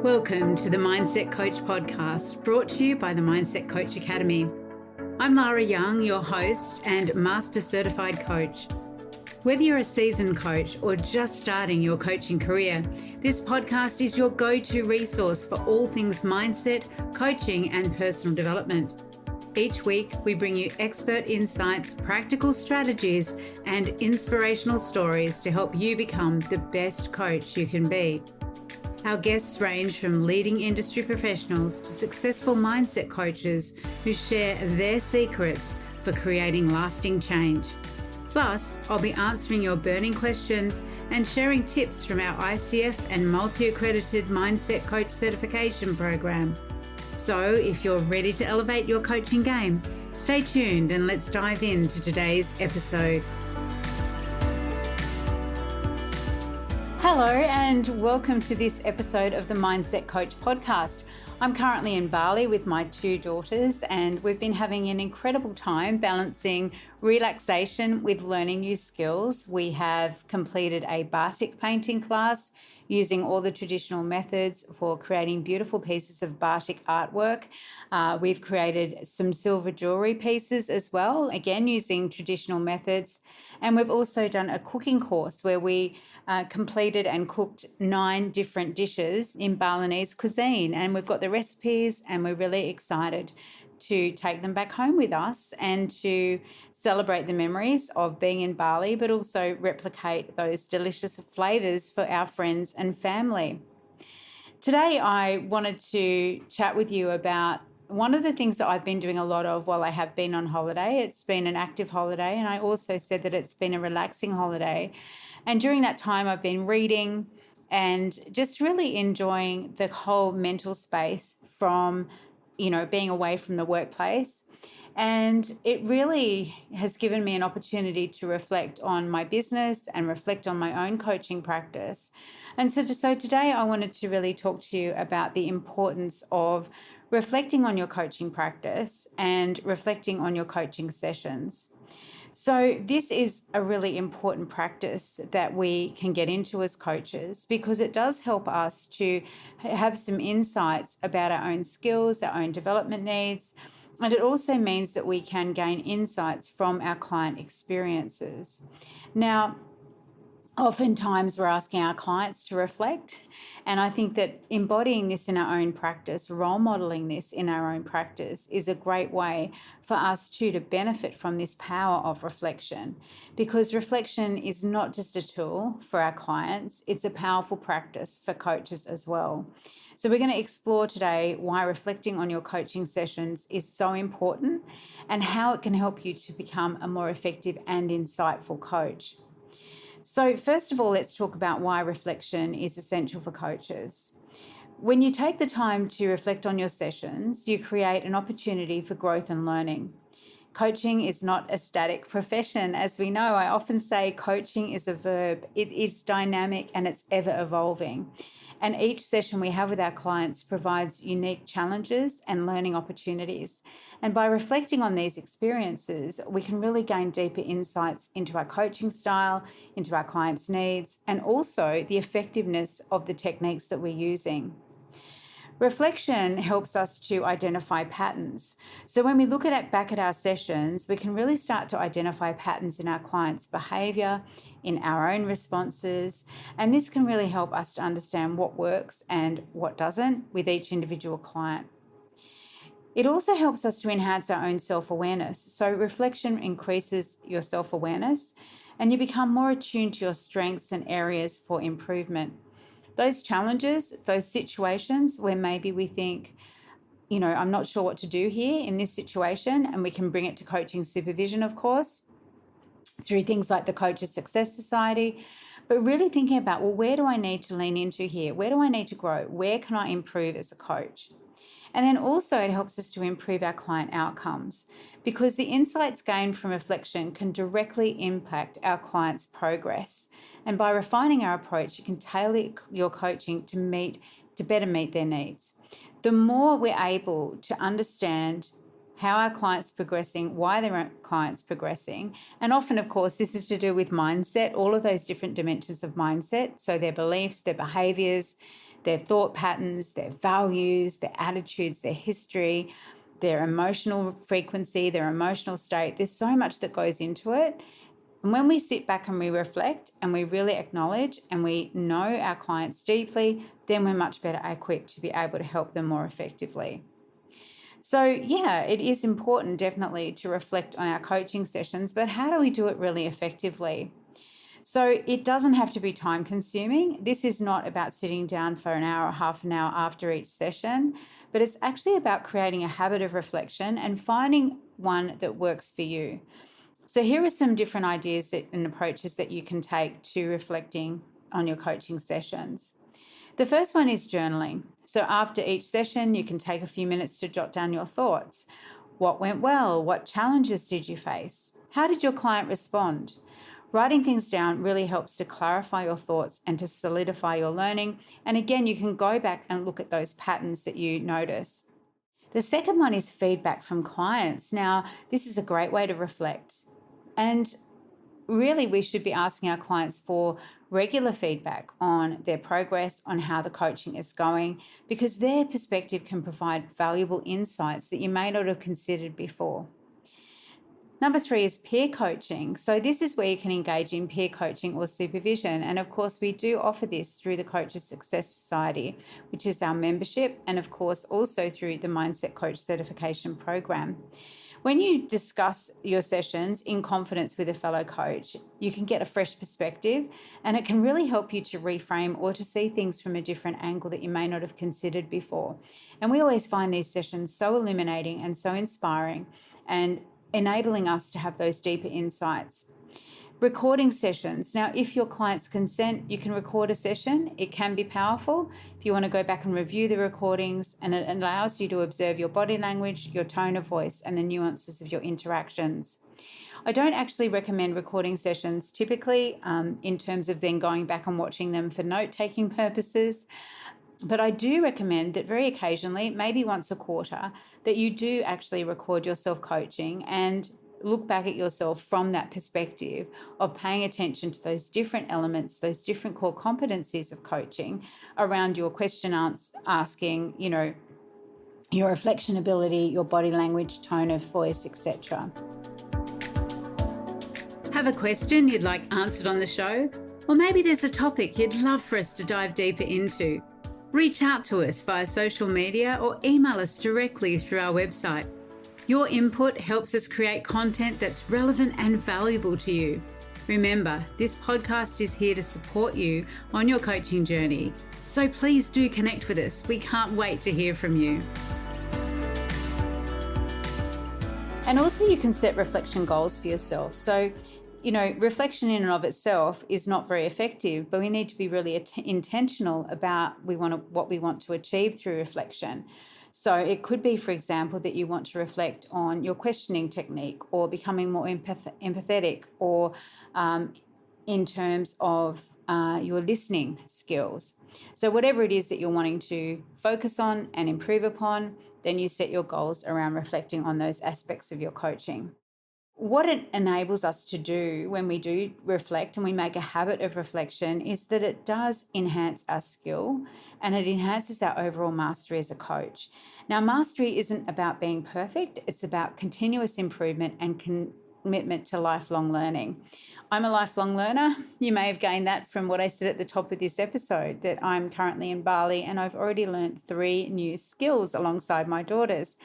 Welcome to the Mindset Coach podcast, brought to you by the Mindset Coach Academy. I'm Lara Young, your host and Master Certified Coach. Whether you're a seasoned coach or just starting your coaching career, this podcast is your go-to resource for all things mindset, coaching, and personal development. Each week, we bring you expert insights, practical strategies, and inspirational stories to help you become the best coach you can be. Our guests range from leading industry professionals to successful mindset coaches who share their secrets for creating lasting change. Plus, I'll be answering your burning questions and sharing tips from our ICF and multi-accredited Mindset Coach certification program. So, if you're ready to elevate your coaching game, stay tuned and let's dive into today's episode. Hello and welcome to this episode of the Mindset Coach podcast. I'm currently in Bali with my two daughters and we've been having an incredible time balancing relaxation with learning new skills. We have completed a batik painting class using all the traditional methods for creating beautiful pieces of batik artwork. We've created some silver jewelry pieces as well, again using traditional methods. And we've also done a cooking course where we completed and cooked 9 different dishes in Balinese cuisine. And we've got the recipes and we're really excited to take them back home with us and to celebrate the memories of being in Bali, but also replicate those delicious flavors for our friends and family. Today, I wanted to chat with you about one of the things that I've been doing a lot of while I have been on holiday. It's been an active holiday, and I also said that it's been a relaxing holiday. And during that time, I've been reading and just really enjoying the whole mental space from, being away from the workplace. And it really has given me an opportunity to reflect on my business and reflect on my own coaching practice. And so today I wanted to really talk to you about the importance of reflecting on your coaching practice and reflecting on your coaching sessions. So this is a really important practice that we can get into as coaches because it does help us to have some insights about our own skills, our own development needs, and it also means that we can gain insights from our client experiences. Now, oftentimes we're asking our clients to reflect, and I think that embodying this in our own practice, role modeling this in our own practice is a great way for us too to benefit from this power of reflection, because reflection is not just a tool for our clients, it's a powerful practice for coaches as well. So we're going to explore today why reflecting on your coaching sessions is so important and how it can help you to become a more effective and insightful coach. So first of all, let's talk about why reflection is essential for coaches. When you take the time to reflect on your sessions, you create an opportunity for growth and learning. Coaching is not a static profession. As we know, I often say coaching is a verb. It is dynamic and it's ever evolving. And each session we have with our clients provides unique challenges and learning opportunities. And by reflecting on these experiences, we can really gain deeper insights into our coaching style, into our clients' needs, and also the effectiveness of the techniques that we're using. Reflection helps us to identify patterns. So when we look back at our sessions, we can really start to identify patterns in our clients' behaviour, in our own responses, and this can really help us to understand what works and what doesn't with each individual client. It also helps us to enhance our own self-awareness. So reflection increases your self-awareness and you become more attuned to your strengths and areas for improvement. Those challenges, those situations where maybe we think, I'm not sure what to do here in this situation, and we can bring it to coaching supervision, of course, through things like the Coaches Success Society, but really thinking about, where do I need to lean into here? Where do I need to grow? Where can I improve as a coach? And then also it helps us to improve our client outcomes because the insights gained from reflection can directly impact our clients' progress. And by refining our approach, you can tailor your coaching to better meet their needs. The more we're able to understand how our clients progressing, why their clients progressing, and often, of course, this is to do with mindset, all of those different dimensions of mindset, so their beliefs, their behaviors, their thought patterns, their values, their attitudes, their history, their emotional frequency, their emotional state. There's so much that goes into it. And when we sit back and we reflect and we really acknowledge and we know our clients deeply, then we're much better equipped to be able to help them more effectively. So yeah, it is important definitely to reflect on our coaching sessions, but how do we do it really effectively? So it doesn't have to be time consuming. This is not about sitting down for an hour or half an hour after each session, but it's actually about creating a habit of reflection and finding one that works for you. So here are some different ideas and approaches that you can take to reflecting on your coaching sessions. The first one is journaling. So after each session, you can take a few minutes to jot down your thoughts. What went well? What challenges did you face? How did your client respond? Writing things down really helps to clarify your thoughts and to solidify your learning. And again, you can go back and look at those patterns that you notice. The second one is feedback from clients. Now, this is a great way to reflect. And really, we should be asking our clients for regular feedback on their progress, on how the coaching is going, because their perspective can provide valuable insights that you may not have considered before. Number 3 is peer coaching. So this is where you can engage in peer coaching or supervision. And of course, we do offer this through the Coaches Success Society, which is our membership, and of course, also through the Mindset Coach Certification Program. When you discuss your sessions in confidence with a fellow coach, you can get a fresh perspective, and it can really help you to reframe or to see things from a different angle that you may not have considered before. And we always find these sessions so illuminating and so inspiring and enabling us to have those deeper insights. Recording sessions. Now, if your clients consent, you can record a session. It can be powerful if you want to go back and review the recordings, and it allows you to observe your body language, your tone of voice, and the nuances of your interactions. I don't actually recommend recording sessions typically in terms of then going back and watching them for note-taking purposes. But I do recommend that very occasionally, maybe once a quarter, that you do actually record yourself coaching and look back at yourself from that perspective of paying attention to those different elements, those different core competencies of coaching around your question asking, your reflection ability, your body language, tone of voice, etc. Have a question you'd like answered on the show? Or maybe there's a topic you'd love for us to dive deeper into? Reach out to us via social media or email us directly through our website. Your input helps us create content that's relevant and valuable to you. Remember, this podcast is here to support you on your coaching journey. So please do connect with us. We can't wait to hear from you. And also you can set reflection goals for yourself. So, reflection in and of itself is not very effective, but we need to be really intentional about what we want to achieve through reflection. So it could be, for example, that you want to reflect on your questioning technique or becoming more empathetic or in terms of your listening skills. So whatever it is that you're wanting to focus on and improve upon, then you set your goals around reflecting on those aspects of your coaching. What it enables us to do when we do reflect and we make a habit of reflection is that it does enhance our skill and it enhances our overall mastery as a coach. Now, mastery isn't about being perfect, it's about continuous improvement and commitment to lifelong learning. I'm a lifelong learner. You may have gained that from what I said at the top of this episode, that I'm currently in Bali and I've already learned 3 new skills alongside my daughters.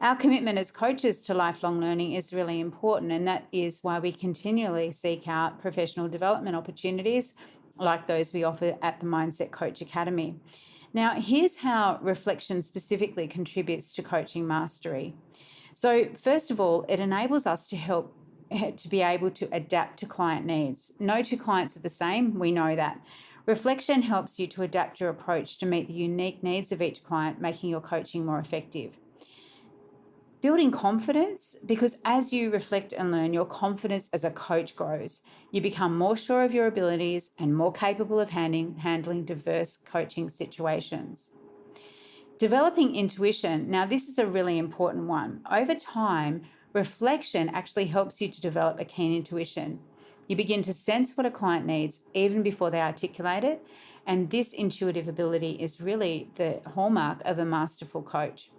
Our commitment as coaches to lifelong learning is really important, and that is why we continually seek out professional development opportunities like those we offer at the Mindset Coach Academy. Now, here's how reflection specifically contributes to coaching mastery. So, first of all, it enables us to be able to adapt to client needs. No 2 clients are the same, we know that. Reflection helps you to adapt your approach to meet the unique needs of each client, making your coaching more effective. Building confidence, because as you reflect and learn, your confidence as a coach grows. You become more sure of your abilities and more capable of handling diverse coaching situations. Developing intuition. Now, this is a really important one. Over time, reflection actually helps you to develop a keen intuition. You begin to sense what a client needs even before they articulate it. And this intuitive ability is really the hallmark of a masterful coach.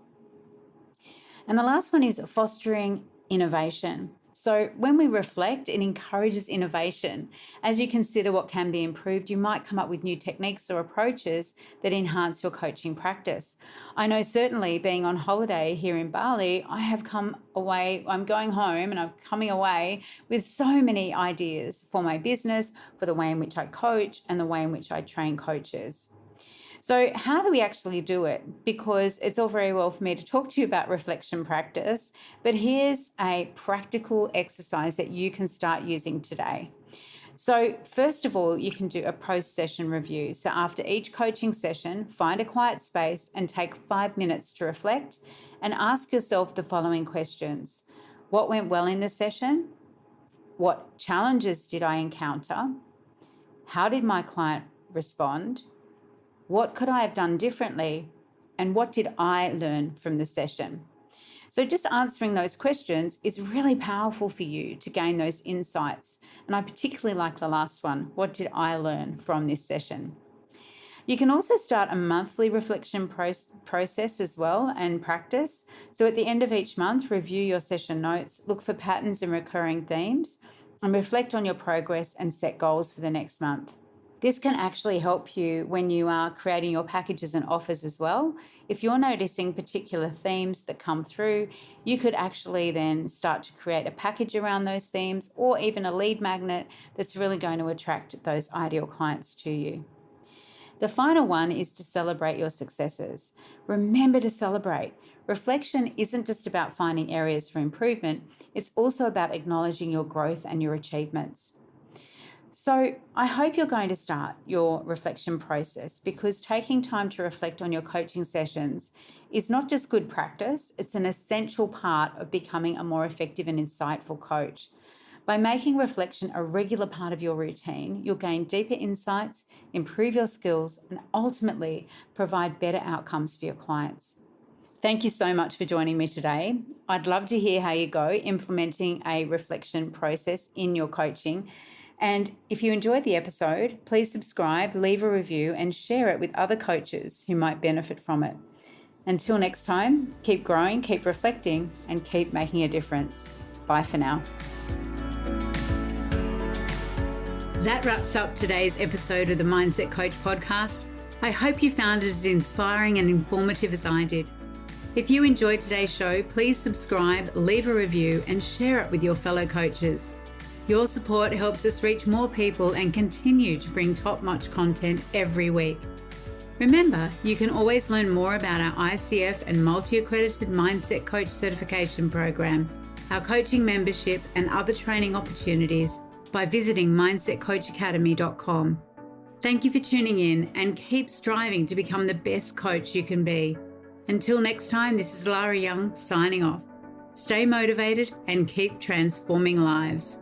And the last one is fostering innovation. So when we reflect, it encourages innovation. As you consider what can be improved, you might come up with new techniques or approaches that enhance your coaching practice. I know certainly being on holiday here in Bali, I'm going home and I'm coming away with so many ideas for my business, for the way in which I coach and the way in which I train coaches. So how do we actually do it? Because it's all very well for me to talk to you about reflection practice, but here's a practical exercise that you can start using today. So first of all, you can do a post-session review. So after each coaching session, find a quiet space and take 5 minutes to reflect and ask yourself the following questions. What went well in the session? What challenges did I encounter? How did my client respond? What could I have done differently? And what did I learn from the session? So just answering those questions is really powerful for you to gain those insights. And I particularly like the last one. What did I learn from this session? You can also start a monthly reflection process as well and practice. So at the end of each month, review your session notes, look for patterns and recurring themes, and reflect on your progress and set goals for the next month. This can actually help you when you are creating your packages and offers as well. If you're noticing particular themes that come through, you could actually then start to create a package around those themes or even a lead magnet that's really going to attract those ideal clients to you. The final one is to celebrate your successes. Remember to celebrate. Reflection isn't just about finding areas for improvement, it's also about acknowledging your growth and your achievements. So I hope you're going to start your reflection process, because taking time to reflect on your coaching sessions is not just good practice, it's an essential part of becoming a more effective and insightful coach. By making reflection a regular part of your routine, you'll gain deeper insights, improve your skills, and ultimately provide better outcomes for your clients. Thank you so much for joining me today. I'd love to hear how you go implementing a reflection process in your coaching. And if you enjoyed the episode, please subscribe, leave a review, and share it with other coaches who might benefit from it. Until next time, keep growing, keep reflecting, and keep making a difference. Bye for now. That wraps up today's episode of the Mindset Coach podcast. I hope you found it as inspiring and informative as I did. If you enjoyed today's show, please subscribe, leave a review, and share it with your fellow coaches. Your support helps us reach more people and continue to bring top-notch content every week. Remember, you can always learn more about our ICF and multi-accredited Mindset Coach certification program, our coaching membership, and other training opportunities by visiting mindsetcoachacademy.com. Thank you for tuning in and keep striving to become the best coach you can be. Until next time, this is Lara Young signing off. Stay motivated and keep transforming lives.